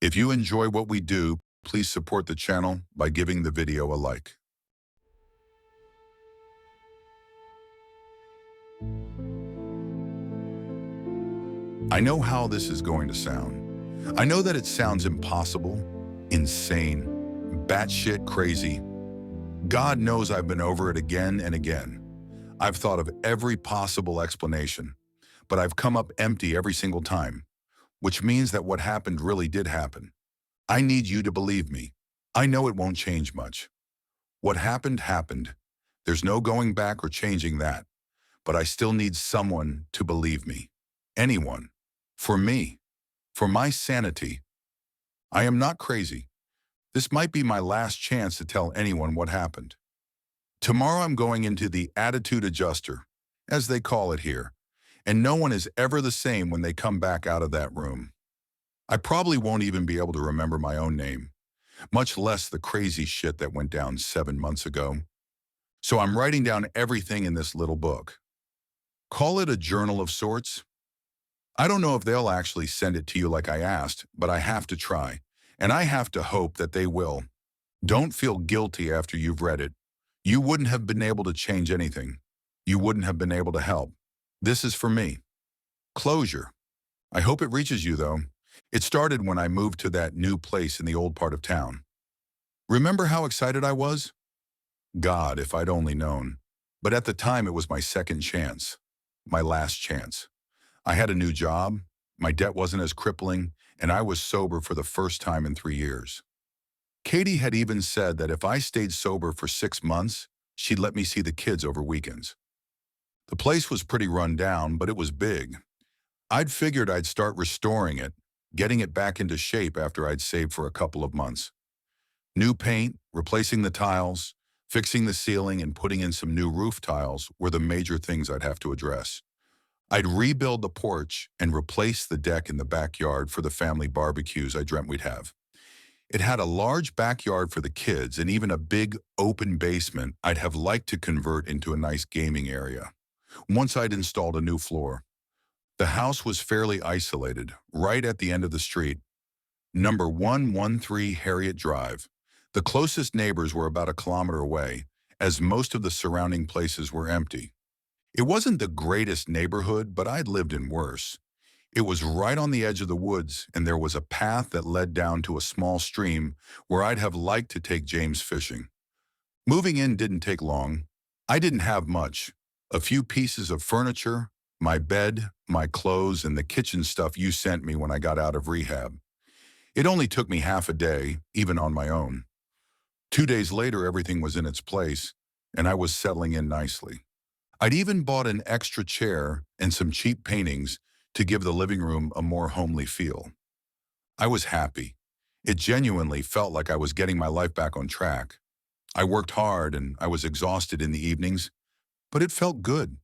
If you enjoy what we do, please support the channel by giving the video a like. I know how this is going to sound. I know that it sounds impossible, insane, batshit crazy. God knows I've been over it again and again. I've thought of every possible explanation, but I've come up empty every single time, which means that what happened really did happen. I need you to believe me. I know it won't change much. What happened, happened. There's no going back or changing that. But I still need someone to believe me. Anyone. For me. For my sanity. I am not crazy. This might be my last chance to tell anyone what happened. Tomorrow I'm going into the attitude adjuster, as they call it here, and no one is ever the same when they come back out of that room. I probably won't even be able to remember my own name, much less the crazy shit that went down 7 months ago. So I'm writing down everything in this little book. Call it a journal of sorts. I don't know if they'll actually send it to you like I asked, but I have to try, and I have to hope that they will. Don't feel guilty after you've read it. You wouldn't have been able to change anything. You wouldn't have been able to help. This is for me. Closure. I hope it reaches you, though. It started when I moved to that new place in the old part of town. Remember how excited I was? God, if I'd only known. But at the time, it was my second chance. My last chance. I had a new job, my debt wasn't as crippling, and I was sober for the first time in 3 years. Katie had even said that if I stayed sober for 6 months, she'd let me see the kids over weekends. The place was pretty run down, but it was big. I'd figured I'd start restoring it, getting it back into shape after I'd saved for a couple of months. New paint, replacing the tiles, fixing the ceiling, and putting in some new roof tiles were the major things I'd have to address. I'd rebuild the porch and replace the deck in the backyard for the family barbecues I dreamt we'd have. It had a large backyard for the kids and even a big open basement I'd have liked to convert into a nice gaming area. Once I'd installed a new floor. The house was fairly isolated, right at the end of the street. Number 113 Harriet Drive. The closest neighbors were about a kilometer away, as most of the surrounding places were empty. It wasn't the greatest neighborhood, but I'd lived in worse. It was right on the edge of the woods, and there was a path that led down to a small stream where I'd have liked to take James fishing. Moving in didn't take long. I didn't have much. A few pieces of furniture, my bed, my clothes, and the kitchen stuff you sent me when I got out of rehab. It only took me half a day, even on my own. 2 days later, everything was in its place, and I was settling in nicely. I'd even bought an extra chair and some cheap paintings to give the living room a more homely feel. I was happy. It genuinely felt like I was getting my life back on track. I worked hard and I was exhausted in the evenings, but it felt good.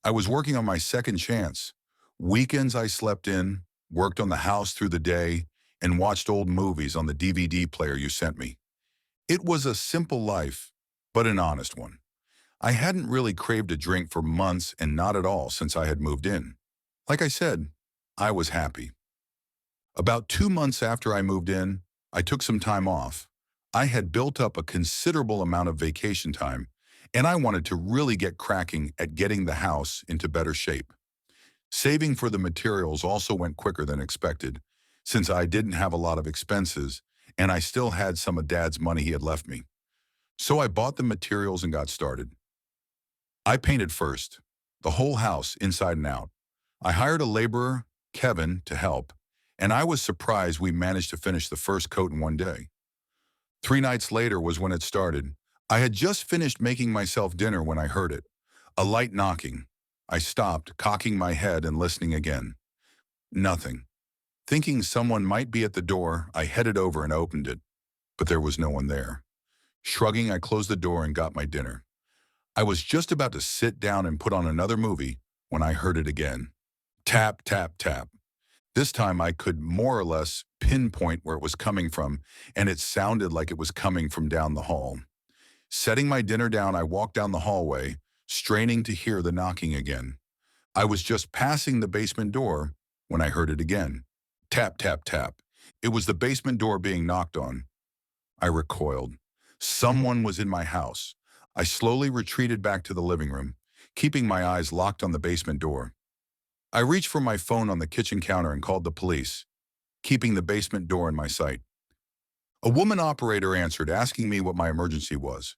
I was working on my second chance. Weekends I slept in, worked on the house through the day, and watched old movies on the DVD player you sent me. It was a simple life, but an honest one. I hadn't really craved a drink for months and not at all since I had moved in. Like I said, I was happy. About 2 months after I moved in, I took some time off. I had built up a considerable amount of vacation time, and I wanted to really get cracking at getting the house into better shape. Saving for the materials also went quicker than expected, since I didn't have a lot of expenses, and I still had some of Dad's money he had left me. So I bought the materials and got started. I painted first, the whole house inside and out. I hired a laborer, Kevin, to help, and I was surprised we managed to finish the first coat in 1 day. 3 nights later was when it started. I had just finished making myself dinner when I heard it. A light knocking. I stopped, cocking my head and listening again. Nothing. Thinking someone might be at the door, I headed over and opened it, but there was no one there. Shrugging, I closed the door and got my dinner. I was just about to sit down and put on another movie when I heard it again. Tap, tap, tap. This time I could more or less pinpoint where it was coming from, and it sounded like it was coming from down the hall. Setting my dinner down, I walked down the hallway, straining to hear the knocking again. I was just passing the basement door when I heard it again. Tap, tap, tap. It was the basement door being knocked on. I recoiled. Someone was in my house. I slowly retreated back to the living room, keeping my eyes locked on the basement door. I reached for my phone on the kitchen counter and called the police, keeping the basement door in my sight. A woman operator answered, asking me what my emergency was.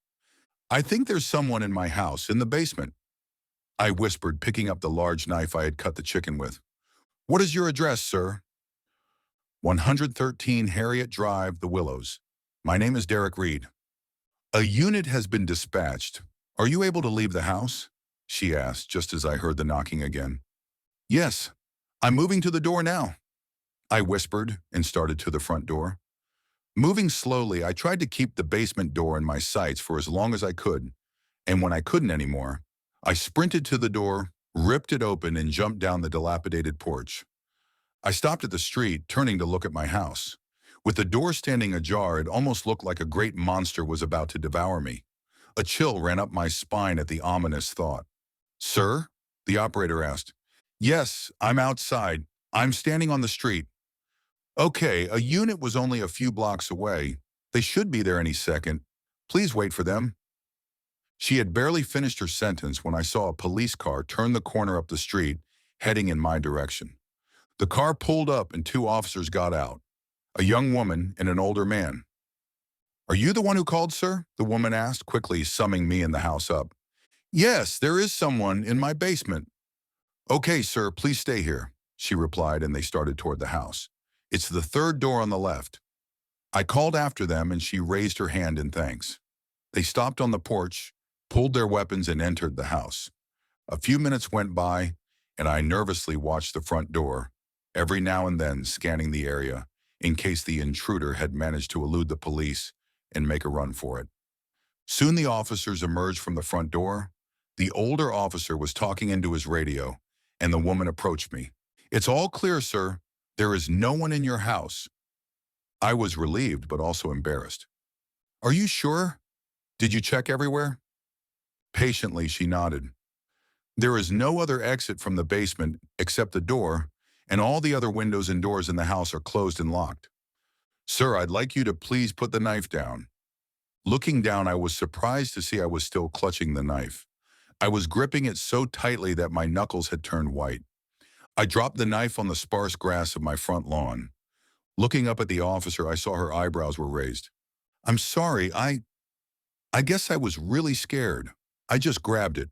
"I think there's someone in my house, in the basement," I whispered, picking up the large knife I had cut the chicken with. "What is your address, sir?" 113 Harriet Drive, The Willows. My name is Derick Reed. "A unit has been dispatched. Are you able to leave the house?" she asked, just as I heard the knocking again. "Yes, I'm moving to the door now," I whispered and started to the front door. Moving slowly, I tried to keep the basement door in my sights for as long as I could, and when I couldn't anymore, I sprinted to the door, ripped it open, and jumped down the dilapidated porch. I stopped at the street, turning to look at my house. With the door standing ajar, it almost looked like a great monster was about to devour me. A chill ran up my spine at the ominous thought. "Sir?" the operator asked. "Yes, I'm outside. I'm standing on the street." "Okay, a unit was only a few blocks away. They should be there any second. Please wait for them." She had barely finished her sentence when I saw a police car turn the corner up the street, heading in my direction. The car pulled up and two officers got out, a young woman and an older man. "Are you the one who called, sir?" the woman asked, quickly summing me and the house up. "Yes, there is someone in my basement." "Okay, sir, please stay here," she replied, and they started toward the house. "It's the third door on the left." I called after them, and she raised her hand in thanks. They stopped on the porch, pulled their weapons, and entered the house. A few minutes went by, and I nervously watched the front door, every now and then scanning the area in case the intruder had managed to elude the police and make a run for it. Soon the officers emerged from the front door. The older officer was talking into his radio, and the woman approached me. "It's all clear, sir. There is no one in your house." I was relieved, but also embarrassed. "Are you sure? Did you check everywhere?" Patiently, she nodded. "There is no other exit from the basement except the door, and all the other windows and doors in the house are closed and locked. Sir, I'd like you to please put the knife down." Looking down, I was surprised to see I was still clutching the knife. I was gripping it so tightly that my knuckles had turned white. I dropped the knife on the sparse grass of my front lawn. Looking up at the officer, I saw her eyebrows were raised. "I'm sorry, I guess I was really scared. I just grabbed it.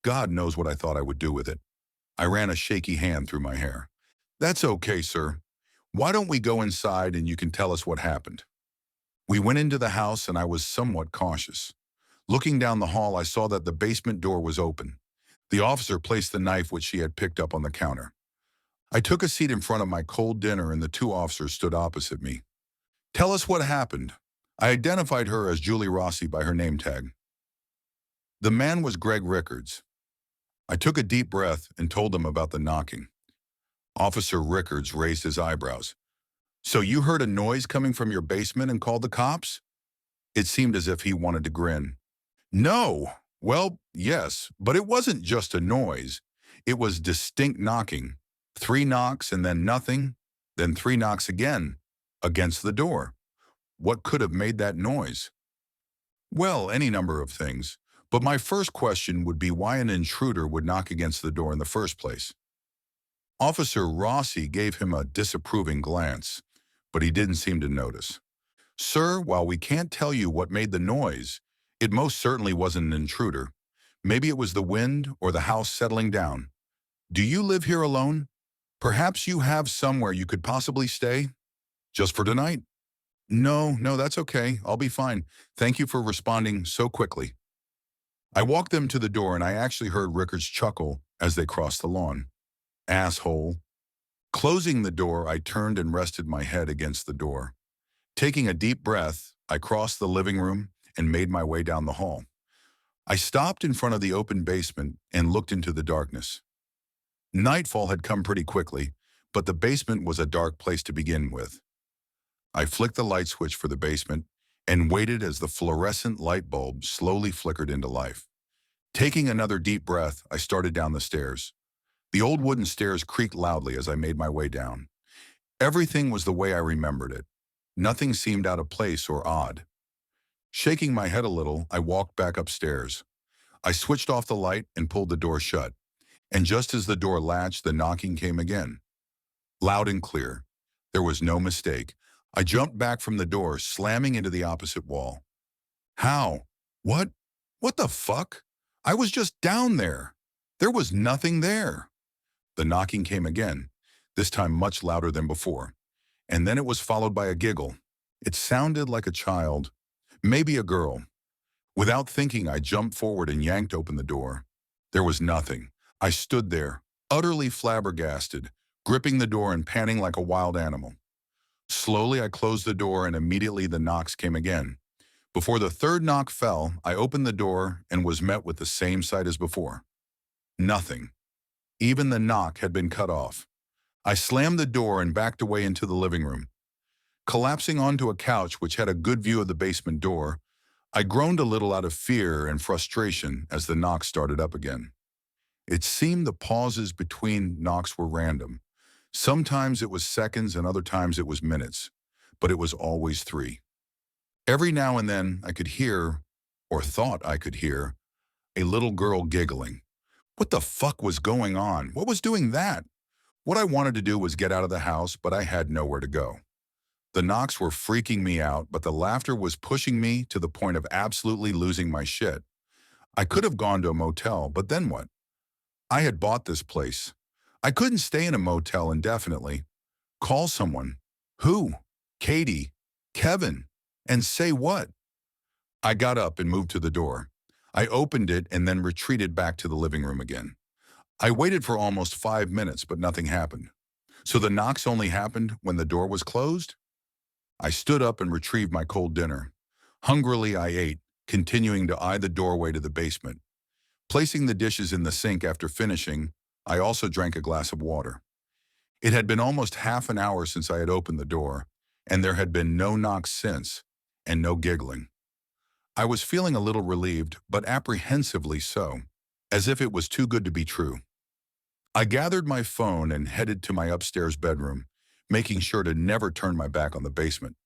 God knows what I thought I would do with it." I ran a shaky hand through my hair. "That's okay, sir. Why don't we go inside and you can tell us what happened?" We went into the house, and I was somewhat cautious. Looking down the hall, I saw that the basement door was open. The officer placed the knife which she had picked up on the counter. I took a seat in front of my cold dinner, and the two officers stood opposite me. "Tell us what happened." I identified her as Julie Rossi by her name tag. The man was Greg Rickards. I took a deep breath and told them about the knocking. Officer Rickards raised his eyebrows. "So you heard a noise coming from your basement and called the cops?" It seemed as if he wanted to grin. "No. Well, yes, but it wasn't just a noise. It was distinct knocking. 3 knocks and then nothing, then 3 knocks again, against the door. What could have made that noise?" "Well, any number of things. But my first question would be why an intruder would knock against the door in the first place." Officer Rossi gave him a disapproving glance, but he didn't seem to notice. "Sir, while we can't tell you what made the noise, it most certainly wasn't an intruder. Maybe it was the wind or the house settling down. Do you live here alone? Perhaps you have somewhere you could possibly stay? Just for tonight?" No, that's okay. I'll be fine. Thank you for responding so quickly." I walked them to the door, and I actually heard Rickards chuckle as they crossed the lawn. "Asshole." Closing the door, I turned and rested my head against the door. Taking a deep breath, I crossed the living room and made my way down the hall. I stopped in front of the open basement and looked into the darkness. Nightfall had come pretty quickly, but the basement was a dark place to begin with. I flicked the light switch for the basement and waited as the fluorescent light bulb slowly flickered into life. Taking another deep breath, I started down the stairs. The old wooden stairs creaked loudly as I made my way down. Everything was the way I remembered it. Nothing seemed out of place or odd. Shaking my head a little, I walked back upstairs. I switched off the light and pulled the door shut. And just as the door latched, the knocking came again. Loud and clear. There was no mistake. I jumped back from the door, slamming into the opposite wall. How? What? What the fuck? I was just down there. There was nothing there. The knocking came again, this time much louder than before. And then it was followed by a giggle. It sounded like a child, maybe a girl. Without thinking, I jumped forward and yanked open the door. There was nothing. I stood there, utterly flabbergasted, gripping the door and panting like a wild animal. Slowly, I closed the door and immediately the knocks came again. Before the third knock fell, I opened the door and was met with the same sight as before. Nothing. Even the knock had been cut off. I slammed the door and backed away into the living room. Collapsing onto a couch which had a good view of the basement door, I groaned a little out of fear and frustration as the knocks started up again. It seemed the pauses between knocks were random. Sometimes it was seconds and other times it was minutes, but it was always 3. Every now and then I could hear, or thought I could hear, a little girl giggling. What the fuck was going on? What was doing that? What I wanted to do was get out of the house, but I had nowhere to go. The knocks were freaking me out, but the laughter was pushing me to the point of absolutely losing my shit. I could have gone to a motel, but then what? I had bought this place. I couldn't stay in a motel indefinitely. Call someone. Who? Katie? Kevin? And say what? I got up and moved to the door. I opened it and then retreated back to the living room again. I waited for almost 5 minutes, but nothing happened. So the knocks only happened when the door was closed? I stood up and retrieved my cold dinner. Hungrily I ate, continuing to eye the doorway to the basement. Placing the dishes in the sink after finishing, I also drank a glass of water. It had been almost half an hour since I had opened the door, and there had been no knocks since, and no giggling. I was feeling a little relieved, but apprehensively so, as if it was too good to be true. I gathered my phone and headed to my upstairs bedroom, making sure to never turn my back on the basement.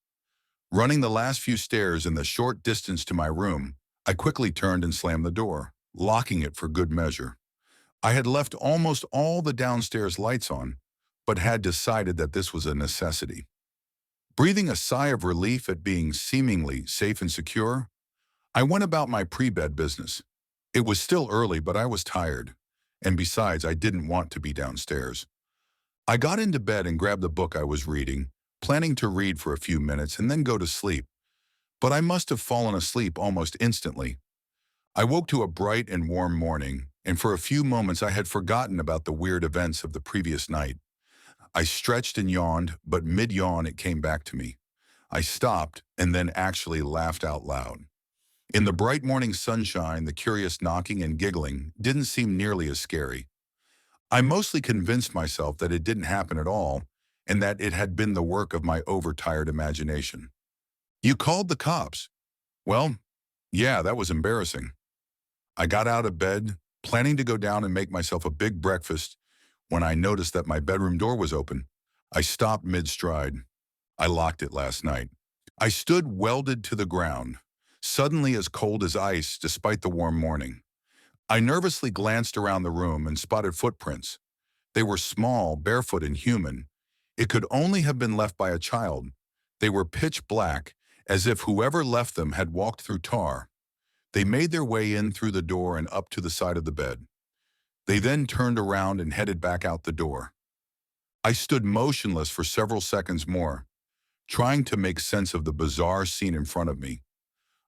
Running the last few stairs in the short distance to my room, I quickly turned and slammed the door, locking it for good measure. I had left almost all the downstairs lights on, but had decided that this was a necessity. Breathing a sigh of relief at being seemingly safe and secure, I went about my pre-bed business. It was still early, but I was tired, and besides, I didn't want to be downstairs. I got into bed and grabbed the book I was reading, planning to read for a few minutes and then go to sleep. But I must have fallen asleep almost instantly. I woke to a bright and warm morning, and for a few moments I had forgotten about the weird events of the previous night. I stretched and yawned, but mid-yawn it came back to me. I stopped and then actually laughed out loud. In the bright morning sunshine, the curious knocking and giggling didn't seem nearly as scary. I mostly convinced myself that it didn't happen at all and that it had been the work of my overtired imagination. You called the cops? Well, yeah, that was embarrassing. I got out of bed, planning to go down and make myself a big breakfast, when I noticed that my bedroom door was open. I stopped mid-stride. I locked it last night. I stood welded to the ground, suddenly as cold as ice despite the warm morning. I nervously glanced around the room and spotted footprints. They were small, barefoot, and human. It could only have been left by a child. They were pitch black, as if whoever left them had walked through tar. They made their way in through the door and up to the side of the bed. They then turned around and headed back out the door. I stood motionless for several seconds more, trying to make sense of the bizarre scene in front of me.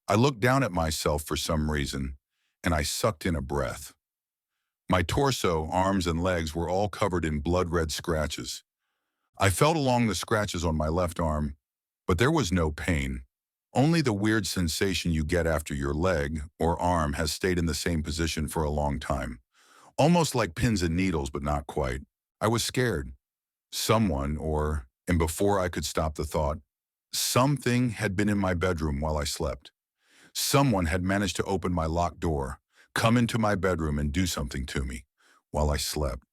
I looked down at myself for some reason, and I sucked in a breath. My torso, arms, and legs were all covered in blood-red scratches. I felt along the scratches on my left arm, but there was no pain, only the weird sensation you get after your leg or arm has stayed in the same position for a long time. Almost like pins and needles, but not quite. I was scared. Someone, and before I could stop the thought, something had been in my bedroom while I slept. Someone had managed to open my locked door, come into my bedroom and do something to me while I slept.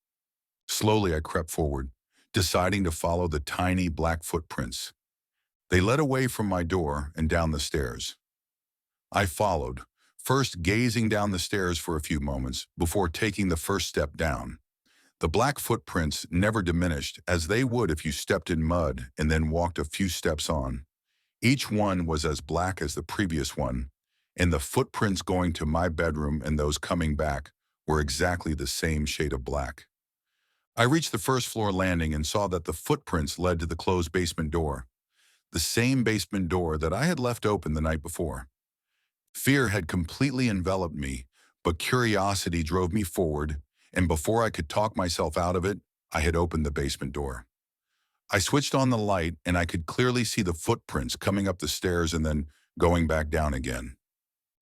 Slowly I crept forward, deciding to follow the tiny black footprints. They led away from my door and down the stairs. I followed, first gazing down the stairs for a few moments before taking the first step down. The black footprints never diminished, as they would if you stepped in mud and then walked a few steps on. Each one was as black as the previous one, and the footprints going to my bedroom and those coming back were exactly the same shade of black. I reached the first floor landing and saw that the footprints led to the closed basement door, the same basement door that I had left open the night before. Fear had completely enveloped me, but curiosity drove me forward, and before I could talk myself out of it, I had opened the basement door. I switched on the light, and I could clearly see the footprints coming up the stairs and then going back down again.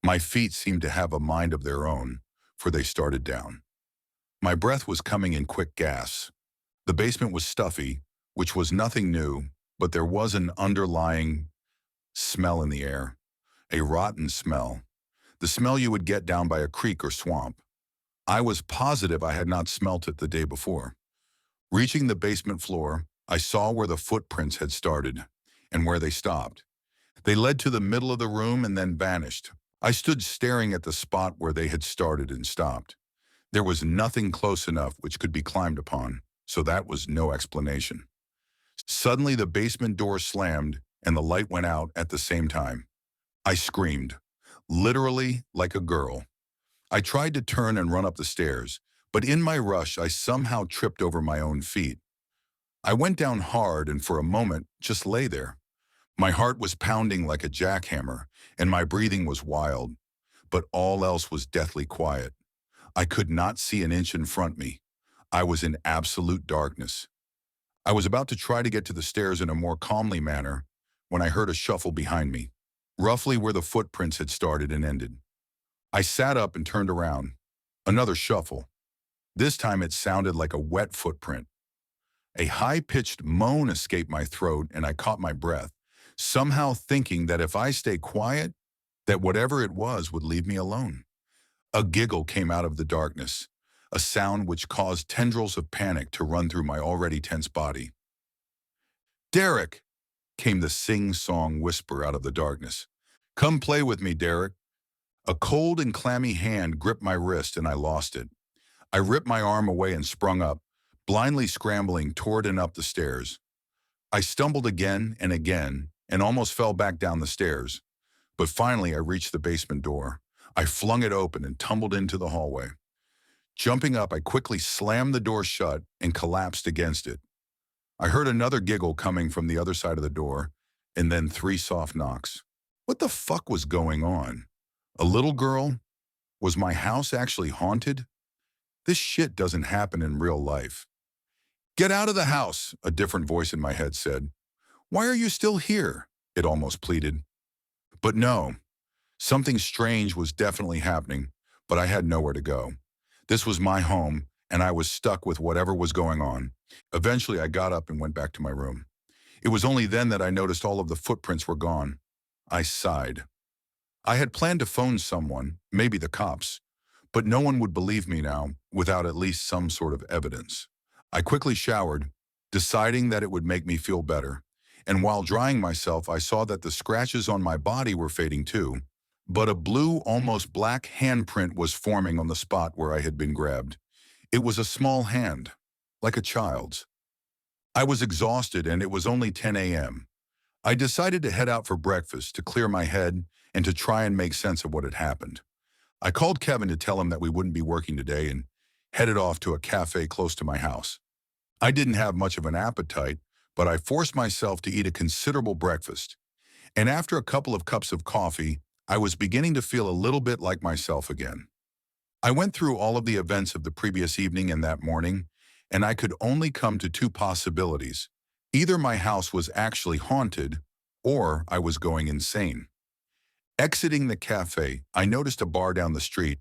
My feet seemed to have a mind of their own, for they started down. My breath was coming in quick gasps. The basement was stuffy, which was nothing new, but there was an underlying smell in the air. A rotten smell. The smell you would get down by a creek or swamp. I was positive I had not smelt it the day before. Reaching the basement floor, I saw where the footprints had started and where they stopped. They led to the middle of the room and then vanished. I stood staring at the spot where they had started and stopped. There was nothing close enough which could be climbed upon, so that was no explanation. Suddenly the basement door slammed and the light went out at the same time. I screamed, literally like a girl. I tried to turn and run up the stairs, but in my rush I somehow tripped over my own feet. I went down hard and for a moment just lay there. My heart was pounding like a jackhammer, and my breathing was wild, but all else was deathly quiet. I could not see an inch in front of me. I was in absolute darkness. I was about to try to get to the stairs in a more calmly manner when I heard a shuffle behind me, roughly where the footprints had started and ended. I sat up and turned around. Another shuffle. This time it sounded like a wet footprint. A high-pitched moan escaped my throat and I caught my breath, somehow thinking that if I stay quiet, that whatever it was would leave me alone. A giggle came out of the darkness, a sound which caused tendrils of panic to run through my already tense body. "Derick!" came the sing-song whisper out of the darkness. "Come play with me, Derick." A cold and clammy hand gripped my wrist and I lost it. I ripped my arm away and sprung up, blindly scrambling toward and up the stairs. I stumbled again and almost fell back down the stairs. But finally I reached the basement door. I flung it open and tumbled into the hallway. Jumping up, I quickly slammed the door shut and collapsed against it. I heard another giggle coming from the other side of the door, and then 3 soft knocks. What the fuck was going on? A little girl? Was my house actually haunted? This shit doesn't happen in real life. "Get out of the house," a different voice in my head said. "Why are you still here?" it almost pleaded. But no, something strange was definitely happening, but I had nowhere to go. This was my home, and I was stuck with whatever was going on. Eventually, I got up and went back to my room. It was only then that I noticed all of the footprints were gone. I sighed. I had planned to phone someone, maybe the cops, but no one would believe me now without at least some sort of evidence. I quickly showered, deciding that it would make me feel better, and while drying myself, I saw that the scratches on my body were fading too, but a blue, almost black handprint was forming on the spot where I had been grabbed. It was a small hand, like a child's. I was exhausted and it was only 10 a.m. I decided to head out for breakfast to clear my head and to try and make sense of what had happened. I called Kevin to tell him that we wouldn't be working today and headed off to a cafe close to my house. I didn't have much of an appetite, but I forced myself to eat a considerable breakfast. And after a couple of cups of coffee, I was beginning to feel a little bit like myself again. I went through all of the events of the previous evening and that morning, and I could only come to 2 possibilities. Either my house was actually haunted, or I was going insane. Exiting the cafe, I noticed a bar down the street,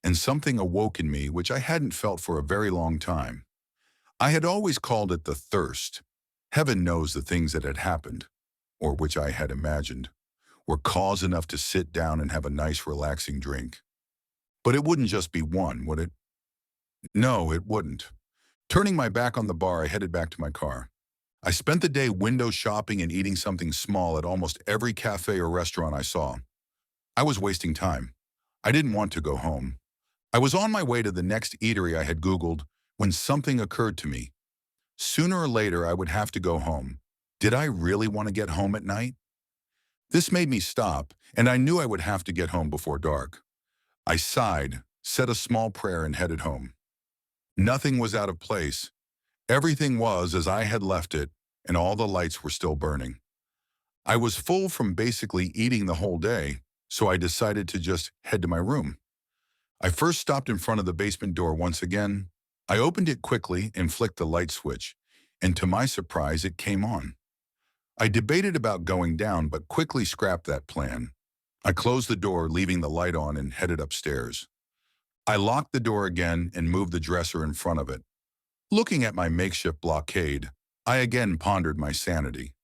and something awoke in me which I hadn't felt for a very long time. I had always called it the thirst. Heaven knows the things that had happened, or which I had imagined, were cause enough to sit down and have a nice relaxing drink. But it wouldn't just be one, would it? No, it wouldn't. Turning my back on the bar, I headed back to my car. I spent the day window shopping and eating something small at almost every cafe or restaurant I saw. I was wasting time. I didn't want to go home. I was on my way to the next eatery I had Googled when something occurred to me. Sooner or later, I would have to go home. Did I really want to get home at night? This made me stop, and I knew I would have to get home before dark. I sighed, said a small prayer, and headed home. Nothing was out of place. Everything was as I had left it, and all the lights were still burning. I was full from basically eating the whole day, so I decided to just head to my room. I first stopped in front of the basement door once again. I opened it quickly and flicked the light switch, and to my surprise, it came on. I debated about going down, but quickly scrapped that plan. I closed the door, leaving the light on, and headed upstairs. I locked the door again and moved the dresser in front of it. Looking at my makeshift blockade, I again pondered my sanity.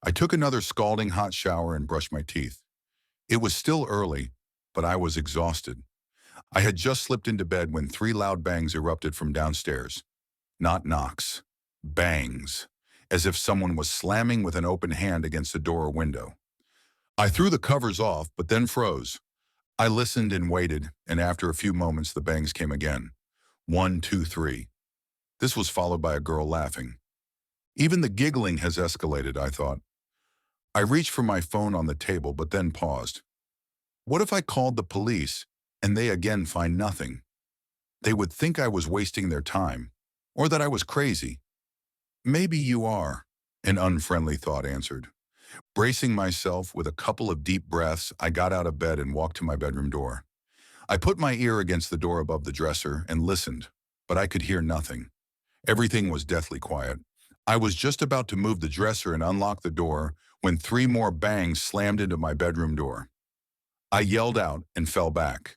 I took another scalding hot shower and brushed my teeth. It was still early, but I was exhausted. I had just slipped into bed when 3 loud bangs erupted from downstairs. Not knocks, bangs, as if someone was slamming with an open hand against a door or window. I threw the covers off, but then froze. I listened and waited, and after a few moments the bangs came again. 1, 2, 3. This was followed by a girl laughing. Even the giggling has escalated, I thought. I reached for my phone on the table, but then paused. What if I called the police and they again find nothing? They would think I was wasting their time, or that I was crazy. Maybe you are, an unfriendly thought answered. Bracing myself with a couple of deep breaths, I got out of bed and walked to my bedroom door. I put my ear against the door above the dresser and listened, but I could hear nothing. Everything was deathly quiet. I was just about to move the dresser and unlock the door when 3 more bangs slammed into my bedroom door. I yelled out and fell back.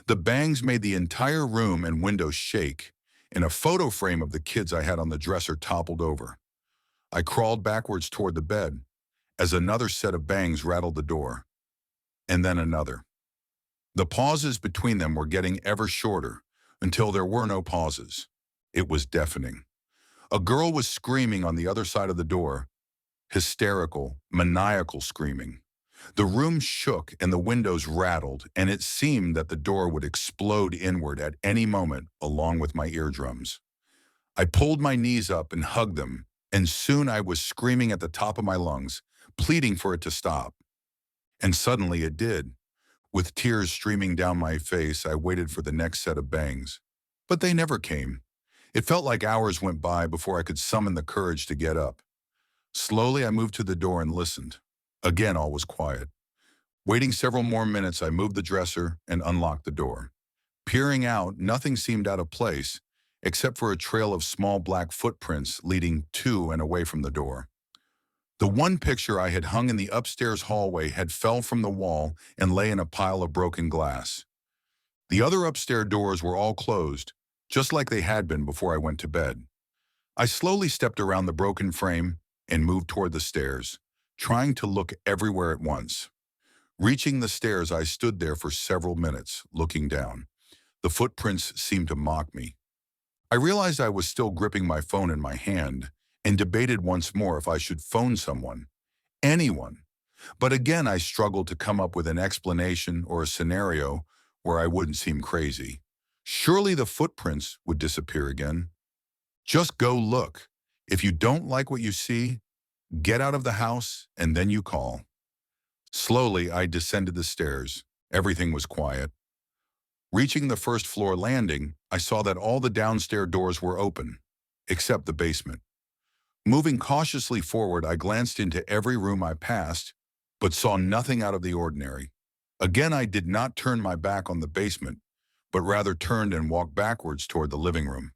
The bangs made the entire room and windows shake, and a photo frame of the kids I had on the dresser toppled over. I crawled backwards toward the bed as another set of bangs rattled the door, and then another. The pauses between them were getting ever shorter until there were no pauses. It was deafening. A girl was screaming on the other side of the door, hysterical, maniacal screaming. The room shook and the windows rattled, and it seemed that the door would explode inward at any moment along with my eardrums. I pulled my knees up and hugged them, and soon I was screaming at the top of my lungs, pleading for it to stop. And suddenly it did. With tears streaming down my face, I waited for the next set of bangs. But they never came. It felt like hours went by before I could summon the courage to get up. Slowly, I moved to the door and listened. Again, all was quiet. Waiting several more minutes, I moved the dresser and unlocked the door. Peering out, nothing seemed out of place, except for a trail of small black footprints leading to and away from the door. The one picture I had hung in the upstairs hallway had fell from the wall and lay in a pile of broken glass. The other upstairs doors were all closed, just like they had been before I went to bed. I slowly stepped around the broken frame and moved toward the stairs, trying to look everywhere at once. Reaching the stairs, I stood there for several minutes, looking down. The footprints seemed to mock me. I realized I was still gripping my phone in my hand and debated once more if I should phone someone, anyone. But again, I struggled to come up with an explanation or a scenario where I wouldn't seem crazy. Surely the footprints would disappear again. Just go look. If you don't like what you see, get out of the house and then you call. Slowly, I descended the stairs. Everything was quiet. Reaching the first floor landing, I saw that all the downstairs doors were open, except the basement. Moving cautiously forward, I glanced into every room I passed, but saw nothing out of the ordinary. Again, I did not turn my back on the basement, but rather turned and walked backwards toward the living room.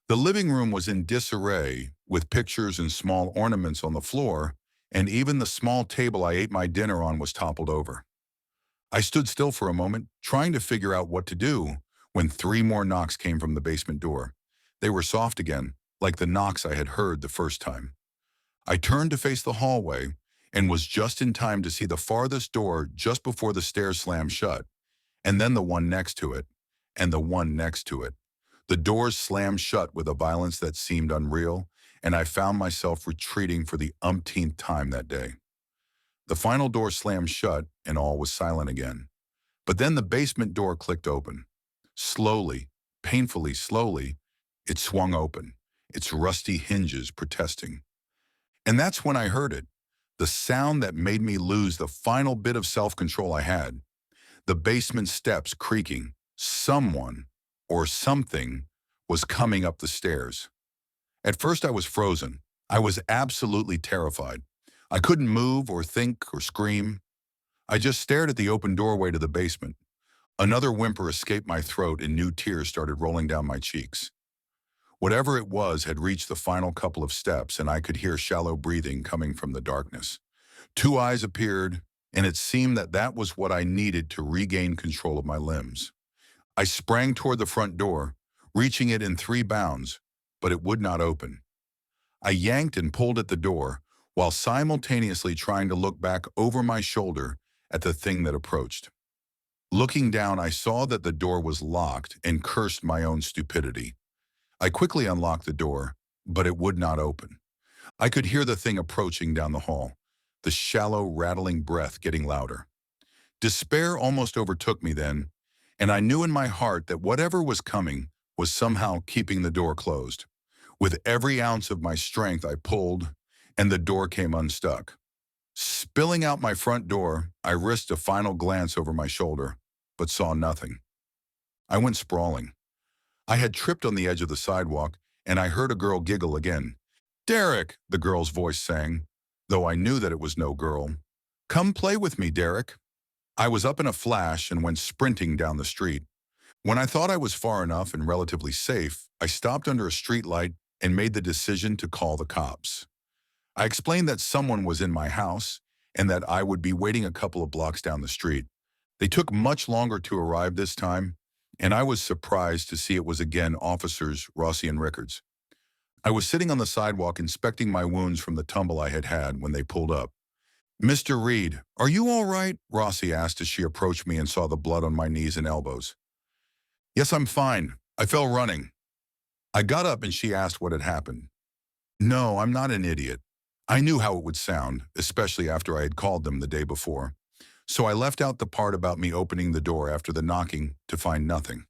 The living room was in disarray, with pictures and small ornaments on the floor, and even the small table I ate my dinner on was toppled over. I stood still for a moment, trying to figure out what to do, when 3 more knocks came from the basement door. They were soft again, like the knocks I had heard the first time. I turned to face the hallway and was just in time to see the farthest door just before the stairs slammed shut, and then the one next to it, and the one next to it. The doors slammed shut with a violence that seemed unreal, and I found myself retreating for the umpteenth time that day. The final door slammed shut, and all was silent again. But then the basement door clicked open. Slowly, painfully slowly, it swung open, its rusty hinges protesting. And that's when I heard it, the sound that made me lose the final bit of self-control I had. The basement steps creaking. Someone, or something, was coming up the stairs. At first I was frozen. I was absolutely terrified. I couldn't move or think or scream. I just stared at the open doorway to the basement. Another whimper escaped my throat and new tears started rolling down my cheeks. Whatever it was had reached the final couple of steps, and I could hear shallow breathing coming from the darkness. Two eyes appeared, and it seemed that that was what I needed to regain control of my limbs. I sprang toward the front door, reaching it in 3 bounds, but it would not open. I yanked and pulled at the door, while simultaneously trying to look back over my shoulder at the thing that approached. Looking down, I saw that the door was locked and cursed my own stupidity. I quickly unlocked the door, but it would not open. I could hear the thing approaching down the hall, the shallow, rattling breath getting louder. Despair almost overtook me then, and I knew in my heart that whatever was coming was somehow keeping the door closed. With every ounce of my strength, I pulled, and the door came unstuck. Spilling out my front door, I risked a final glance over my shoulder, but saw nothing. I went sprawling. I had tripped on the edge of the sidewalk, and I heard a girl giggle again. "Derick," the girl's voice sang, though I knew that it was no girl. "Come play with me, Derick." I was up in a flash and went sprinting down the street. When I thought I was far enough and relatively safe, I stopped under a streetlight and made the decision to call the cops. I explained that someone was in my house and that I would be waiting a couple of blocks down the street. They took much longer to arrive this time, and I was surprised to see it was again Officers Rossi and Rickards. I was sitting on the sidewalk inspecting my wounds from the tumble I had had when they pulled up. "Mr. Reed, are you all right?" Rossi asked as she approached me and saw the blood on my knees and elbows. "Yes, I'm fine. I fell running." I got up and she asked what had happened. "No, I'm not an idiot. I knew how it would sound, especially after I had called them the day before. So I left out the part about me opening the door after the knocking to find nothing.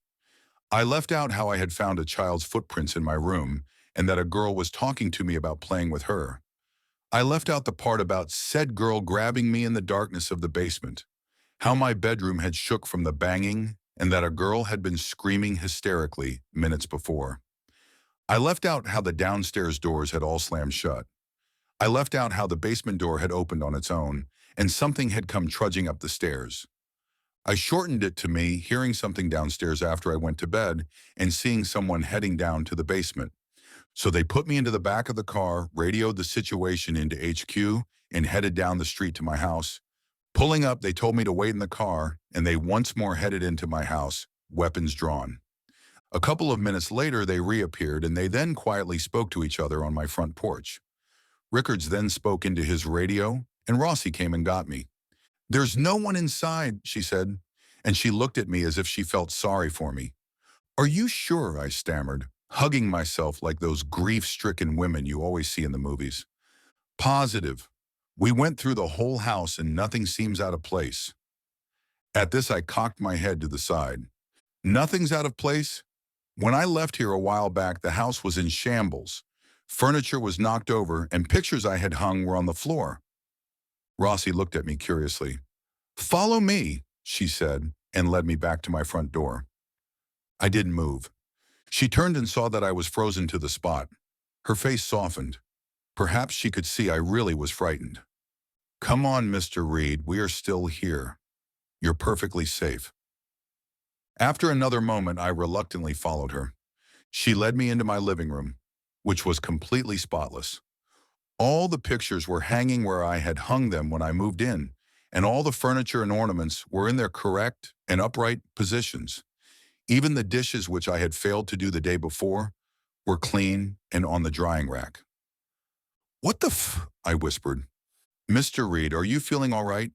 I left out how I had found a child's footprints in my room and that a girl was talking to me about playing with her. I left out the part about said girl grabbing me in the darkness of the basement, how my bedroom had shook from the banging, and that a girl had been screaming hysterically minutes before. I left out how the downstairs doors had all slammed shut. I left out how the basement door had opened on its own, and something had come trudging up the stairs. I shortened it to me hearing something downstairs after I went to bed and seeing someone heading down to the basement. So they put me into the back of the car, radioed the situation into HQ, and headed down the street to my house. Pulling up, they told me to wait in the car, and they once more headed into my house, weapons drawn. A couple of minutes later, they reappeared, and they then quietly spoke to each other on my front porch. Rickards then spoke into his radio, and Rossi came and got me. "There's no one inside," she said, and she looked at me as if she felt sorry for me. "Are you sure?" I stammered, hugging myself like those grief-stricken women you always see in the movies. "Positive. We went through the whole house and nothing seems out of place." At this, I cocked my head to the side. "Nothing's out of place? When I left here a while back, the house was in shambles. Furniture was knocked over and pictures I had hung were on the floor." Rossi looked at me curiously. "Follow me," she said, and led me back to my front door. I didn't move. She turned and saw that I was frozen to the spot. Her face softened. Perhaps she could see I really was frightened. "Come on, Mr. Reed, we are still here. You're perfectly safe." After another moment, I reluctantly followed her. She led me into my living room, which was completely spotless. All the pictures were hanging where I had hung them when I moved in, and all the furniture and ornaments were in their correct and upright positions. Even the dishes, which I had failed to do the day before, were clean and on the drying rack. "What the f—" I whispered. "Mr. Reed, are you feeling all right?"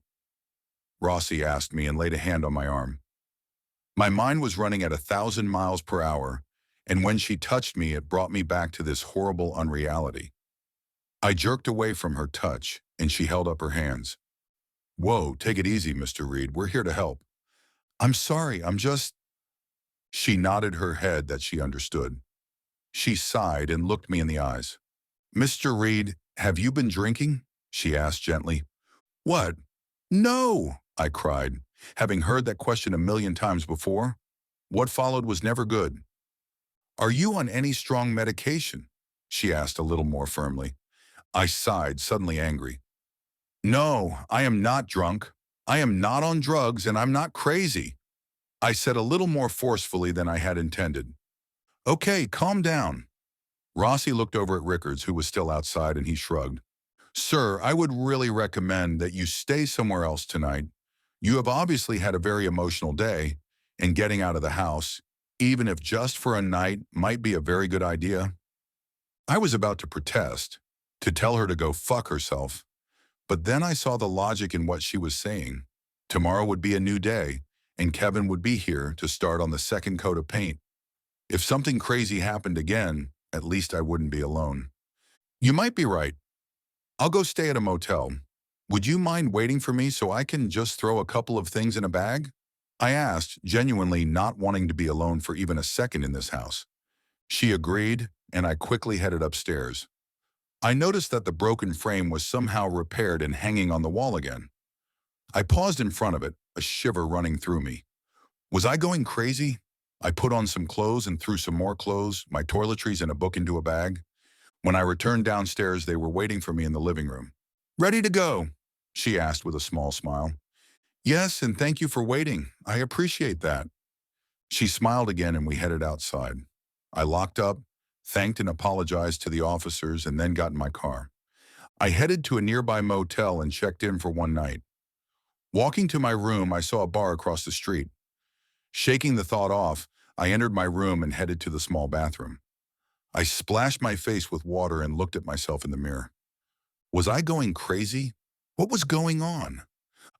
Rossi asked me and laid a hand on my arm. My mind was running at 1,000 miles per hour, and when she touched me, it brought me back to this horrible unreality. I jerked away from her touch, and she held up her hands. Whoa, take it easy, Mr. Reed. We're here to help. I'm sorry, I'm just... She nodded her head that she understood. She sighed and looked me in the eyes. Mr. Reed, have you been drinking? She asked gently. What? No, I cried, having heard that question a million times before. What followed was never good. Are you on any strong medication? She asked a little more firmly. I sighed, suddenly angry. No, I am not drunk. I am not on drugs, and I'm not crazy. I said a little more forcefully than I had intended. Okay, calm down. Rossi looked over at Rickards, who was still outside, and he shrugged. Sir, I would really recommend that you stay somewhere else tonight. You have obviously had a very emotional day, and getting out of the house, even if just for a night, might be a very good idea. I was about to protest, to tell her to go fuck herself, but then I saw the logic in what she was saying. Tomorrow would be a new day, and Kevin would be here to start on the second coat of paint. If something crazy happened again, at least I wouldn't be alone. You might be right. I'll go stay at a motel. Would you mind waiting for me so I can just throw a couple of things in a bag? I asked, genuinely not wanting to be alone for even a second in this house. She agreed, and I quickly headed upstairs. I noticed that the broken frame was somehow repaired and hanging on the wall again. I paused in front of it, a shiver running through me. Was I going crazy? I put on some clothes and threw some more clothes, my toiletries and a book into a bag. When I returned downstairs, they were waiting for me in the living room. Ready to go? She asked with a small smile. Yes, and thank you for waiting. I appreciate that. She smiled again and we headed outside. I locked up, thanked and apologized to the officers, and then got in my car. I headed to a nearby motel and checked in for one night. Walking to my room, I saw a bar across the street. Shaking the thought off, I entered my room and headed to the small bathroom. I splashed my face with water and looked at myself in the mirror. Was I going crazy? What was going on?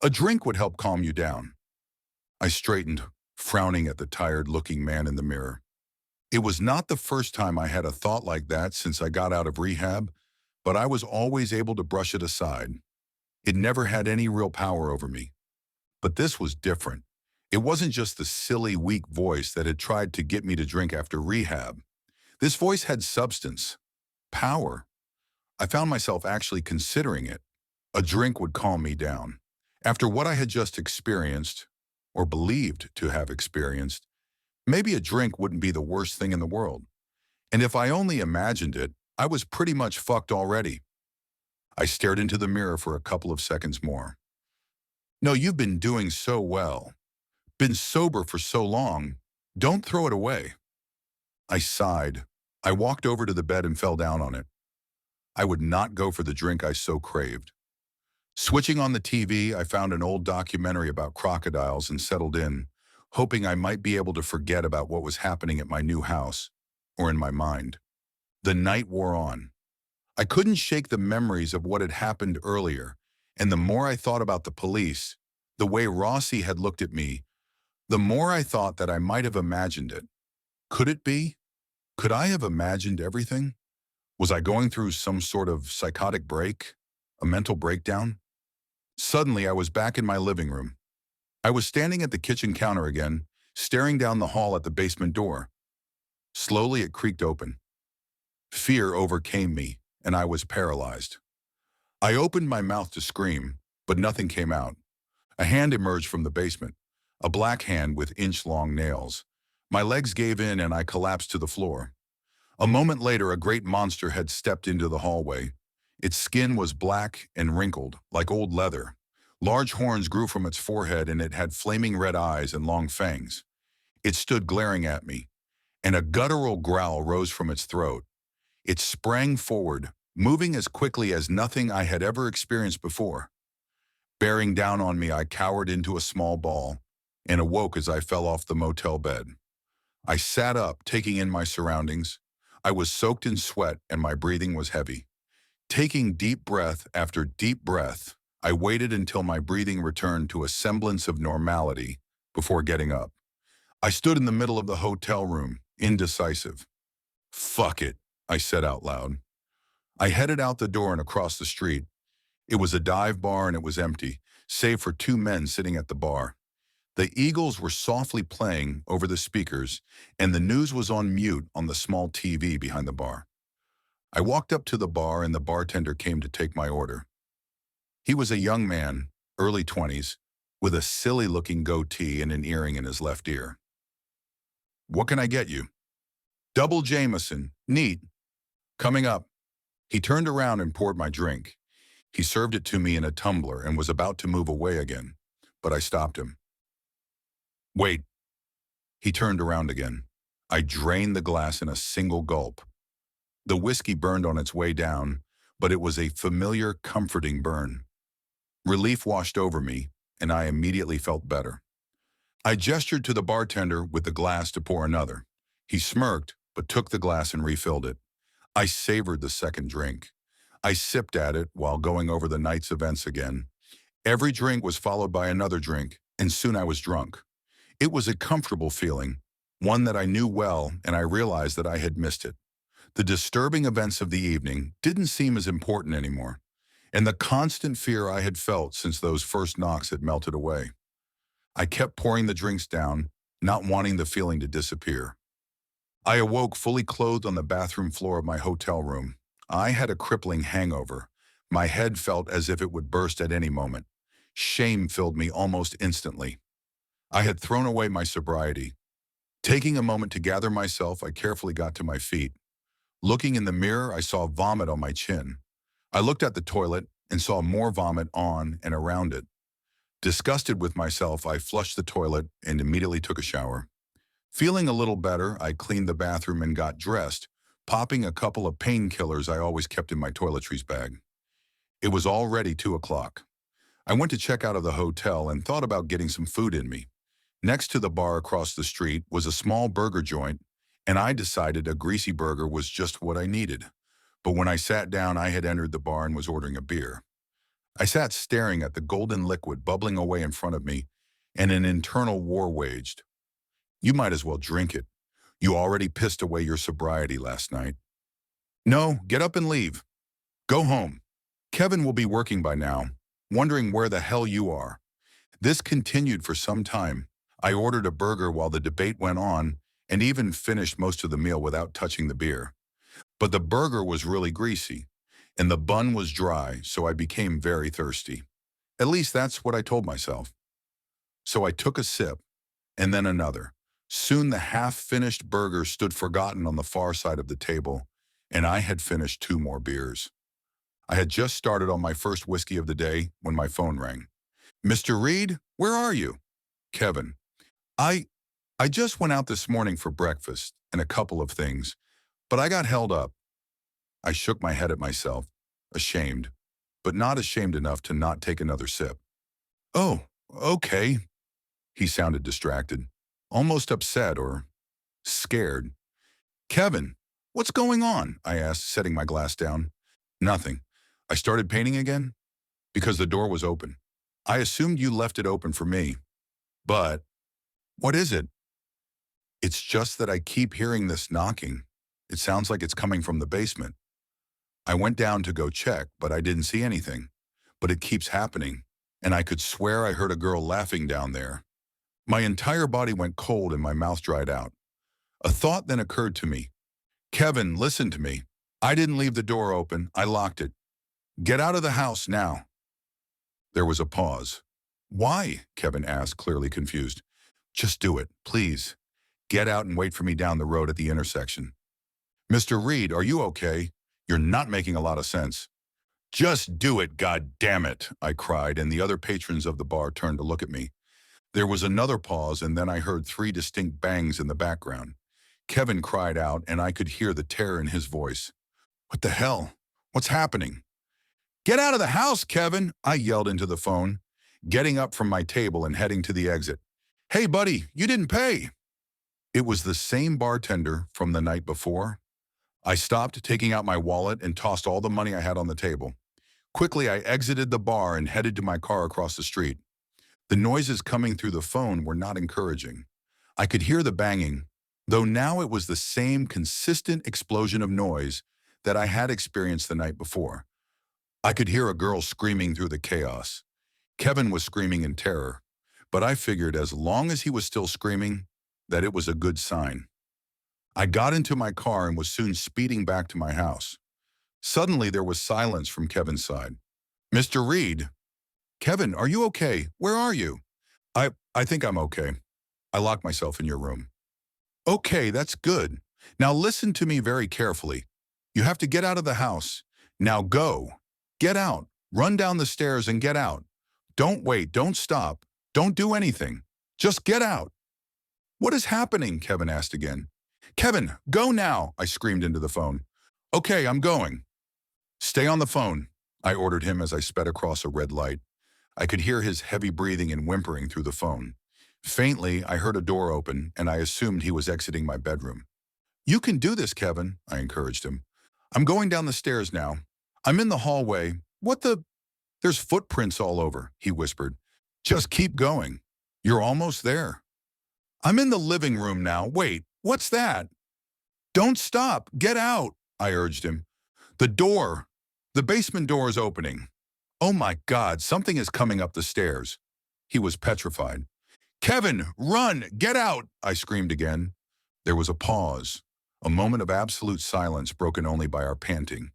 A drink would help calm you down. I straightened, frowning at the tired-looking man in the mirror. It was not the first time I had a thought like that since I got out of rehab, but I was always able to brush it aside. It never had any real power over me. But this was different. It wasn't just the silly, weak voice that had tried to get me to drink after rehab. This voice had substance, power. I found myself actually considering it. A drink would calm me down. After what I had just experienced, or believed to have experienced, maybe a drink wouldn't be the worst thing in the world. And if I only imagined it, I was pretty much fucked already. I stared into the mirror for a couple of seconds more. No, you've been doing so well. Been sober for so long. Don't throw it away. I sighed. I walked over to the bed and fell down on it. I would not go for the drink I so craved. Switching on the TV, I found an old documentary about crocodiles and settled in, hoping I might be able to forget about what was happening at my new house, or in my mind. The night wore on. I couldn't shake the memories of what had happened earlier, and the more I thought about the police, the way Rossi had looked at me, the more I thought that I might have imagined it. Could it be? Could I have imagined everything? Was I going through some sort of psychotic break? A mental breakdown? Suddenly, I was back in my living room. I was standing at the kitchen counter again, staring down the hall at the basement door. Slowly, it creaked open. Fear overcame me, and I was paralyzed. I opened my mouth to scream, but nothing came out. A hand emerged from the basement, a black hand with inch-long nails. My legs gave in and I collapsed to the floor. A moment later, a great monster had stepped into the hallway. Its skin was black and wrinkled, like old leather. Large horns grew from its forehead and it had flaming red eyes and long fangs. It stood glaring at me, and a guttural growl rose from its throat. It sprang forward, moving as quickly as nothing I had ever experienced before. Bearing down on me, I cowered into a small ball and awoke as I fell off the motel bed. I sat up, taking in my surroundings. I was soaked in sweat and my breathing was heavy. Taking deep breath after deep breath, I waited until my breathing returned to a semblance of normality before getting up. I stood in the middle of the hotel room, indecisive. Fuck it, I said out loud. I headed out the door and across the street. It was a dive bar and it was empty, save for two men sitting at the bar. The Eagles were softly playing over the speakers, and the news was on mute on the small TV behind the bar. I walked up to the bar and the bartender came to take my order. He was a young man, early 20s, with a silly-looking goatee and an earring in his left ear. What can I get you? Double Jameson, neat. Coming up. He turned around and poured my drink. He served it to me in a tumbler and was about to move away again, but I stopped him. Wait. He turned around again. I drained the glass in a single gulp. The whiskey burned on its way down, but it was a familiar, comforting burn. Relief washed over me, and I immediately felt better. I gestured to the bartender with the glass to pour another. He smirked, but took the glass and refilled it. I savored the second drink. I sipped at it while going over the night's events again. Every drink was followed by another drink, and soon I was drunk. It was a comfortable feeling, one that I knew well, and I realized that I had missed it. The disturbing events of the evening didn't seem as important anymore, and the constant fear I had felt since those first knocks had melted away. I kept pouring the drinks down, not wanting the feeling to disappear. I awoke fully clothed on the bathroom floor of my hotel room. I had a crippling hangover. My head felt as if it would burst at any moment. Shame filled me almost instantly. I had thrown away my sobriety. Taking a moment to gather myself, I carefully got to my feet. Looking in the mirror, I saw vomit on my chin. I looked at the toilet and saw more vomit on and around it. Disgusted with myself, I flushed the toilet and immediately took a shower. Feeling a little better, I cleaned the bathroom and got dressed, popping a couple of painkillers I always kept in my toiletries bag. It was already 2 o'clock. I went to check out of the hotel and thought about getting some food in me. Next to the bar across the street was a small burger joint, and I decided a greasy burger was just what I needed. But when I sat down, I had entered the bar and was ordering a beer. I sat staring at the golden liquid bubbling away in front of me, and an internal war waged. You might as well drink it. You already pissed away your sobriety last night. No, get up and leave. Go home. Kevin will be working by now, wondering where the hell you are. This continued for some time. I ordered a burger while the debate went on, and even finished most of the meal without touching the beer. But the burger was really greasy, and the bun was dry, so I became very thirsty. At least that's what I told myself. So I took a sip, and then another. Soon the half-finished burger stood forgotten on the far side of the table, and I had finished 2 more beers. I had just started on my first whiskey of the day when my phone rang. Mr. Reed, where are you? Kevin. I just went out this morning for breakfast and a couple of things, but I got held up. I shook my head at myself, ashamed, but not ashamed enough to not take another sip. Oh, okay. He sounded distracted, almost upset or scared. Kevin, what's going on? I asked, setting my glass down. Nothing. I started painting again because the door was open. I assumed you left it open for me. But what is it? It's just that I keep hearing this knocking. It sounds like it's coming from the basement. I went down to go check, but I didn't see anything. But it keeps happening, and I could swear I heard a girl laughing down there. My entire body went cold and my mouth dried out. A thought then occurred to me. Kevin, listen to me. I didn't leave the door open. I locked it. Get out of the house now. There was a pause. Why? Kevin asked, clearly confused. Just do it, please. Get out and wait for me down the road at the intersection. Mr. Reed, are you okay? You're not making a lot of sense. Just do it, God damn it, I cried, and the other patrons of the bar turned to look at me. There was another pause, and then I heard 3 distinct bangs in the background. Kevin cried out, and I could hear the terror in his voice. What the hell? What's happening? Get out of the house, Kevin, I yelled into the phone, getting up from my table and heading to the exit. Hey, buddy, you didn't pay. It was the same bartender from the night before. I stopped, taking out my wallet, and tossed all the money I had on the table. Quickly, I exited the bar and headed to my car across the street. The noises coming through the phone were not encouraging. I could hear the banging, though now it was the same consistent explosion of noise that I had experienced the night before. I could hear a girl screaming through the chaos. Kevin was screaming in terror, but I figured as long as he was still screaming, that it was a good sign. I got into my car and was soon speeding back to my house. Suddenly, there was silence from Kevin's side. "Mr. Reed." "Kevin, are you okay? Where are you?" I think I'm okay. I locked myself in your room." "Okay, that's good. Now listen to me very carefully. You have to get out of the house. Now go. Get out. Run down the stairs and get out. Don't wait. Don't stop. Don't do anything. Just get out." "What is happening?" Kevin asked again. "Kevin, go now," I screamed into the phone. "Okay, I'm going." "Stay on the phone," I ordered him as I sped across a red light. I could hear his heavy breathing and whimpering through the phone. Faintly, I heard a door open, and I assumed he was exiting my bedroom. "You can do this, Kevin," I encouraged him. "I'm going down the stairs now. I'm in the hallway. What the? There's footprints all over," he whispered. "Just keep going. You're almost there." "I'm in the living room now. Wait, what's that?" "Don't stop. Get out," I urged him. "The door. The basement door is opening." "Oh my God, something is coming up the stairs." He was petrified. "Kevin, run! Get out!" I screamed again. There was a pause, a moment of absolute silence broken only by our panting.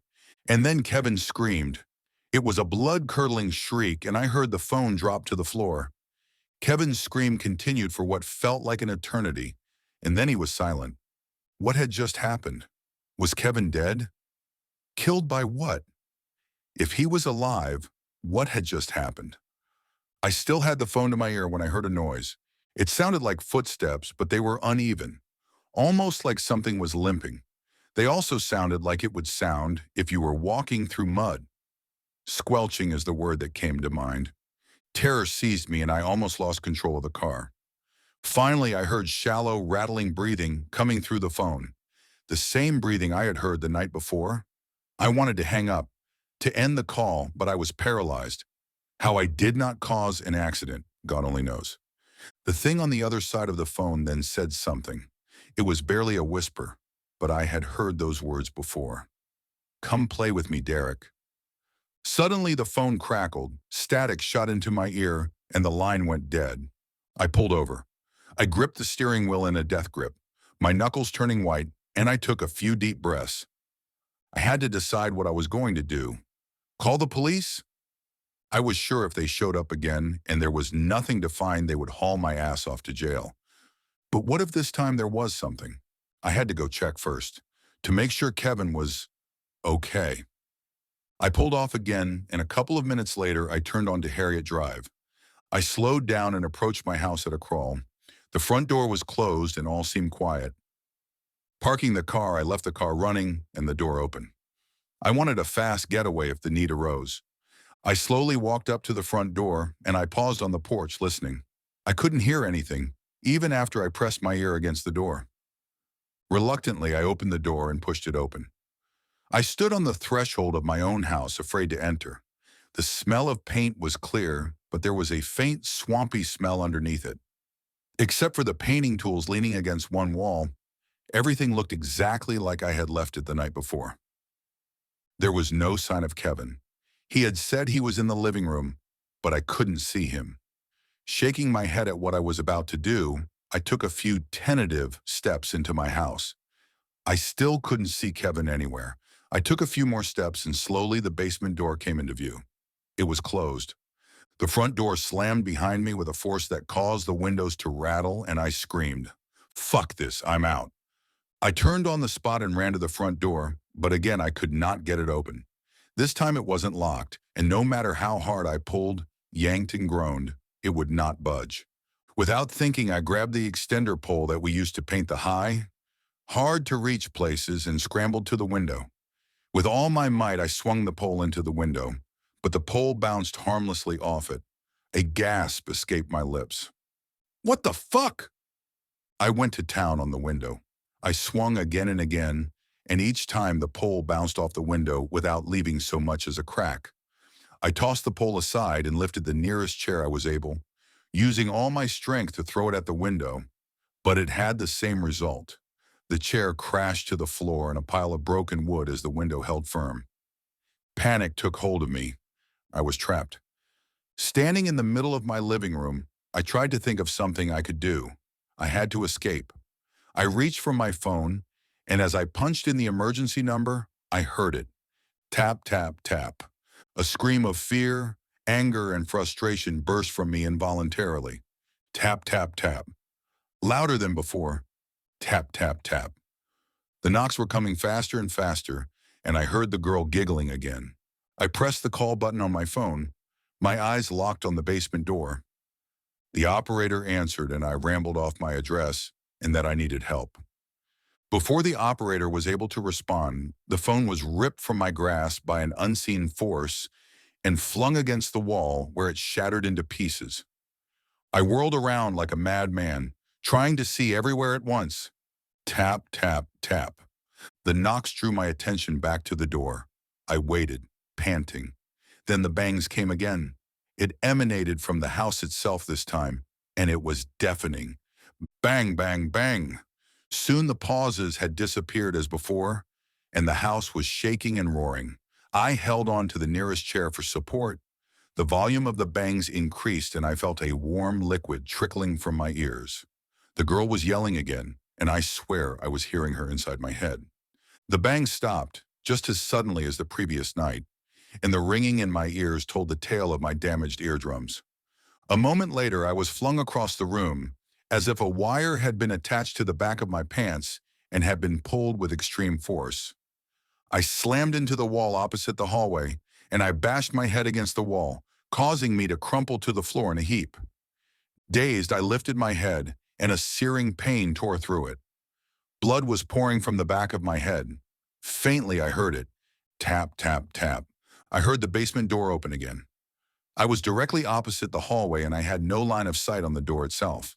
And then Kevin screamed. It was a blood-curdling shriek, and I heard the phone drop to the floor. Kevin's scream continued for what felt like an eternity, and then he was silent. What had just happened? Was Kevin dead? Killed by what? If he was alive, what had just happened? I still had the phone to my ear when I heard a noise. It sounded like footsteps, but they were uneven, almost like something was limping. They also sounded like it would sound if you were walking through mud. Squelching is the word that came to mind. Terror seized me and I almost lost control of the car. Finally, I heard shallow, rattling breathing coming through the phone. The same breathing I had heard the night before. I wanted to hang up, to end the call, but I was paralyzed. How I did not cause an accident, God only knows. The thing on the other side of the phone then said something. It was barely a whisper, but I had heard those words before. "Come play with me, Derick." Suddenly the phone crackled, static shot into my ear, and the line went dead. I pulled over. I gripped the steering wheel in a death grip, my knuckles turning white, and I took a few deep breaths. I had to decide what I was going to do. Call the police? I was sure if they showed up again and there was nothing to find, they would haul my ass off to jail. But what if this time there was something? I had to go check first, to make sure Kevin was okay. I pulled off again, and a couple of minutes later, I turned onto Harriet Drive. I slowed down and approached my house at a crawl. The front door was closed and all seemed quiet. Parking the car, I left the car running and the door open. I wanted a fast getaway if the need arose. I slowly walked up to the front door, and I paused on the porch listening. I couldn't hear anything, even after I pressed my ear against the door. Reluctantly, I opened the door and pushed it open. I stood on the threshold of my own house, afraid to enter. The smell of paint was clear, but there was a faint, swampy smell underneath it. Except for the painting tools leaning against one wall, everything looked exactly like I had left it the night before. There was no sign of Kevin. He had said he was in the living room, but I couldn't see him. Shaking my head at what I was about to do, I took a few tentative steps into my house. I still couldn't see Kevin anywhere. I took a few more steps and slowly the basement door came into view. It was closed. The front door slammed behind me with a force that caused the windows to rattle, and I screamed, "Fuck this, I'm out." I turned on the spot and ran to the front door, but again I could not get it open. This time it wasn't locked, and no matter how hard I pulled, yanked, and groaned, it would not budge. Without thinking, I grabbed the extender pole that we used to paint the high, hard-to-reach places and scrambled to the window. With all my might, I swung the pole into the window, but the pole bounced harmlessly off it. A gasp escaped my lips. "What the fuck?" I went to town on the window. I swung again and again, and each time the pole bounced off the window without leaving so much as a crack. I tossed the pole aside and lifted the nearest chair I was able, using all my strength to throw it at the window, but it had the same result. The chair crashed to the floor and a pile of broken wood as the window held firm. Panic took hold of me. I was trapped. Standing in the middle of my living room, I tried to think of something I could do. I had to escape. I reached for my phone, and as I punched in the emergency number, I heard it. Tap, tap, tap. A scream of fear, anger, and frustration burst from me involuntarily. Tap, tap, tap. Louder than before. Tap, tap, tap. The knocks were coming faster and faster, and I heard the girl giggling again. I pressed the call button on my phone. My eyes locked on the basement door. The operator answered, and I rambled off my address and that I needed help. Before the operator was able to respond, the phone was ripped from my grasp by an unseen force and flung against the wall where it shattered into pieces. I whirled around like a madman, trying to see everywhere at once. Tap, tap, tap. The knocks drew my attention back to the door. I waited, panting. Then the bangs came again. It emanated from the house itself this time, and it was deafening. Bang, bang, bang. Soon the pauses had disappeared as before, and the house was shaking and roaring. I held on to the nearest chair for support. The volume of the bangs increased, and I felt a warm liquid trickling from my ears. The girl was yelling again, and I swear I was hearing her inside my head. The bangs stopped, just as suddenly as the previous night, and the ringing in my ears told the tale of my damaged eardrums. A moment later, I was flung across the room, as if a wire had been attached to the back of my pants and had been pulled with extreme force. I slammed into the wall opposite the hallway, and I bashed my head against the wall, causing me to crumple to the floor in a heap. Dazed, I lifted my head, and a searing pain tore through it. Blood was pouring from the back of my head. Faintly, I heard it. Tap, tap, tap. I heard the basement door open again. I was directly opposite the hallway, and I had no line of sight on the door itself.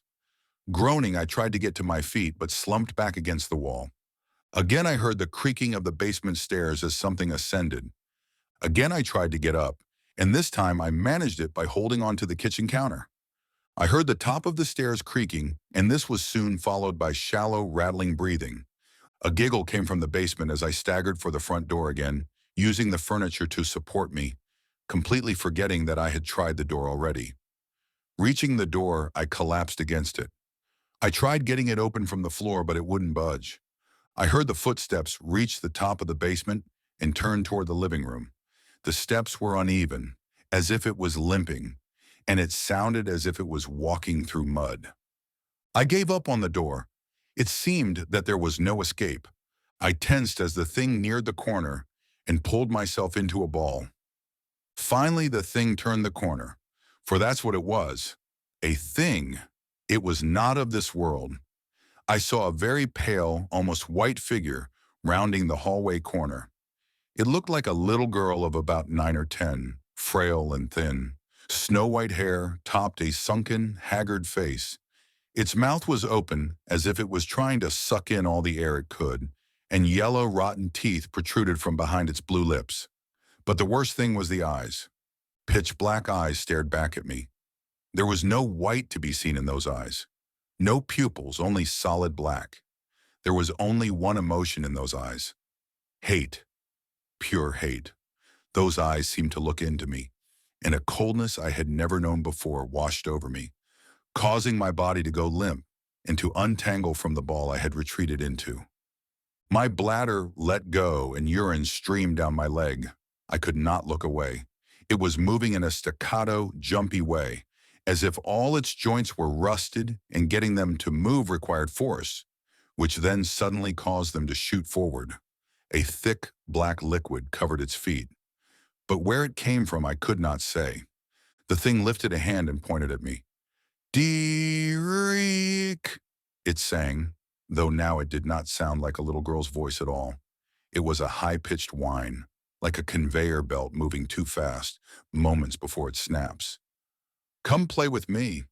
Groaning, I tried to get to my feet, but slumped back against the wall. Again, I heard the creaking of the basement stairs as something ascended. Again, I tried to get up, and this time I managed it by holding onto the kitchen counter. I heard the top of the stairs creaking, and this was soon followed by shallow, rattling breathing. A giggle came from the basement as I staggered for the front door again, using the furniture to support me, completely forgetting that I had tried the door already. Reaching the door, I collapsed against it. I tried getting it open from the floor, but it wouldn't budge. I heard the footsteps reach the top of the basement and turn toward the living room. The steps were uneven, as if it was limping, and it sounded as if it was walking through mud. I gave up on the door. It seemed that there was no escape. I tensed as the thing neared the corner and pulled myself into a ball. Finally, the thing turned the corner, for that's what it was. A thing. It was not of this world. I saw a very pale, almost white figure rounding the hallway corner. It looked like a little girl of about 9 or 10, frail and thin. Snow-white hair topped a sunken, haggard face. Its mouth was open as if it was trying to suck in all the air it could, and yellow, rotten teeth protruded from behind its blue lips. But the worst thing was the eyes. Pitch black eyes stared back at me. There was no white to be seen in those eyes. No pupils, only solid black. There was only one emotion in those eyes. Hate. Pure hate. Those eyes seemed to look into me, and a coldness I had never known before washed over me, causing my body to go limp and to untangle from the ball I had retreated into. My bladder let go and urine streamed down my leg. I could not look away. It was moving in a staccato, jumpy way, as if all its joints were rusted and getting them to move required force, which then suddenly caused them to shoot forward. A thick, black liquid covered its feet, but where it came from I could not say. The thing lifted a hand and pointed at me. "Derick," it sang, though now it did not sound like a little girl's voice at all. It was a high-pitched whine, like a conveyor belt moving too fast, moments before it snaps. "Come play with me."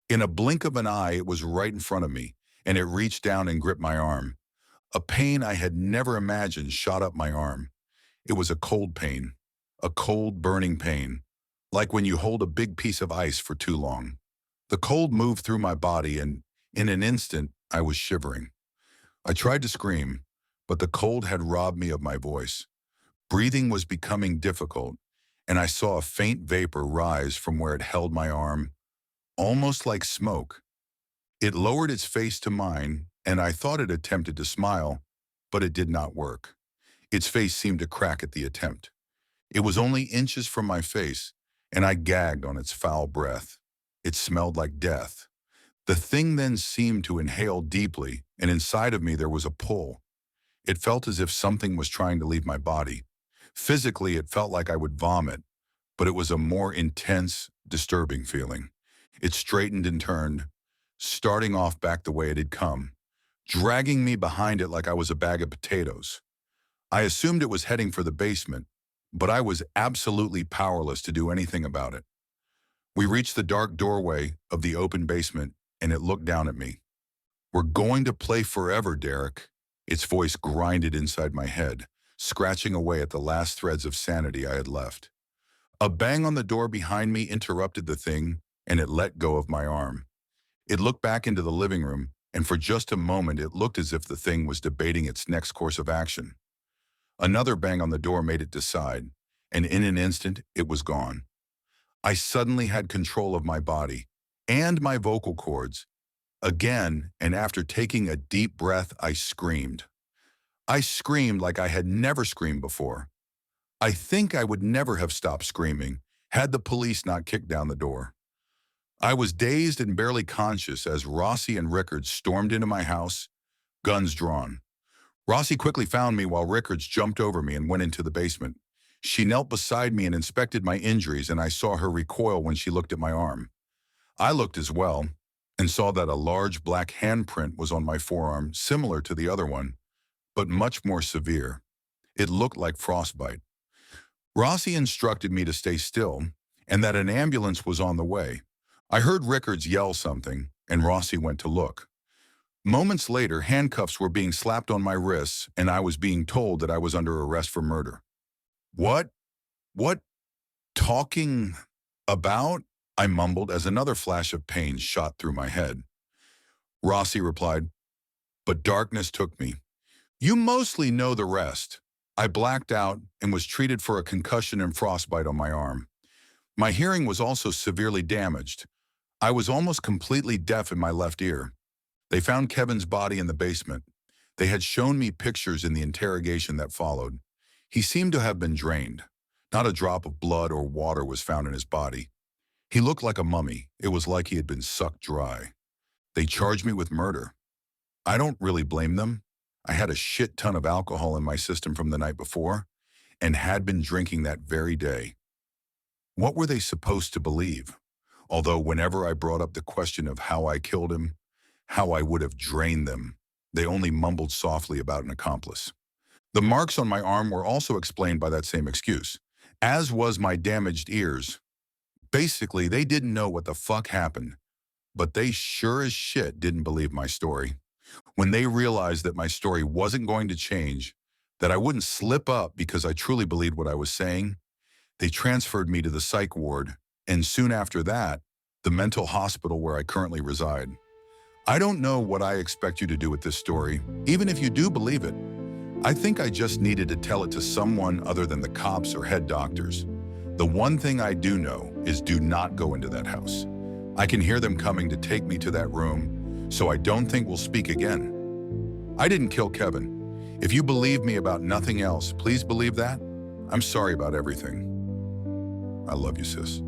In a blink of an eye, it was right in front of me, and it reached down and gripped my arm. A pain I had never imagined shot up my arm. It was a cold pain, a cold, burning pain, like when you hold a big piece of ice for too long. The cold moved through my body, and in an instant, I was shivering. I tried to scream, but the cold had robbed me of my voice. Breathing was becoming difficult, and I saw a faint vapor rise from where it held my arm, almost like smoke. It lowered its face to mine, and I thought it attempted to smile, but it did not work. Its face seemed to crack at the attempt. It was only inches from my face, and I gagged on its foul breath. It smelled like death. The thing then seemed to inhale deeply, and inside of me there was a pull. It felt as if something was trying to leave my body. Physically, it felt like I would vomit, but it was a more intense, disturbing feeling. It straightened and turned, starting off back the way it had come, dragging me behind it like I was a bag of potatoes. I assumed it was heading for the basement, but I was absolutely powerless to do anything about it. We reached the dark doorway of the open basement, and it looked down at me. "We're going to play forever, Derick." Its voice grinded inside my head, scratching away at the last threads of sanity I had left. A bang on the door behind me interrupted the thing, and it let go of my arm. It looked back into the living room, and for just a moment it looked as if the thing was debating its next course of action. Another bang on the door made it decide, and in an instant it was gone. I suddenly had control of my body and my vocal cords. Again, and after taking a deep breath, I screamed. I screamed like I had never screamed before. I think I would never have stopped screaming had the police not kicked down the door. I was dazed and barely conscious as Rossi and Rickards stormed into my house, guns drawn. Rossi quickly found me while Rickards jumped over me and went into the basement. She knelt beside me and inspected my injuries, and I saw her recoil when she looked at my arm. I looked as well and saw that a large black handprint was on my forearm, similar to the other one, but much more severe. It looked like frostbite. Rossi instructed me to stay still and that an ambulance was on the way. I heard Rickards yell something, and Rossi went to look. Moments later, handcuffs were being slapped on my wrists, and I was being told that I was under arrest for murder. "What? What? Talking about?" I mumbled as another flash of pain shot through my head. Rossi replied, "But darkness took me. You mostly know the rest." I blacked out and was treated for a concussion and frostbite on my arm. My hearing was also severely damaged. I was almost completely deaf in my left ear. They found Kevin's body in the basement. They had shown me pictures in the interrogation that followed. He seemed to have been drained. Not a drop of blood or water was found in his body. He looked like a mummy. It was like he had been sucked dry. They charged me with murder. I don't really blame them. I had a shit ton of alcohol in my system from the night before and had been drinking that very day. What were they supposed to believe? Although whenever I brought up the question of how I killed him, how I would have drained them, they only mumbled softly about an accomplice. The marks on my arm were also explained by that same excuse, as was my damaged ears. Basically, they didn't know what the fuck happened, but they sure as shit didn't believe my story. When they realized that my story wasn't going to change, that I wouldn't slip up because I truly believed what I was saying, they transferred me to the psych ward, and soon after that, the mental hospital where I currently reside. I don't know what I expect you to do with this story, even if you do believe it. I think I just needed to tell it to someone other than the cops or head doctors. The one thing I do know is do not go into that house. I can hear them coming to take me to that room, so I don't think we'll speak again. I didn't kill Kevin. If you believe me about nothing else, please believe that. I'm sorry about everything. I love you, sis.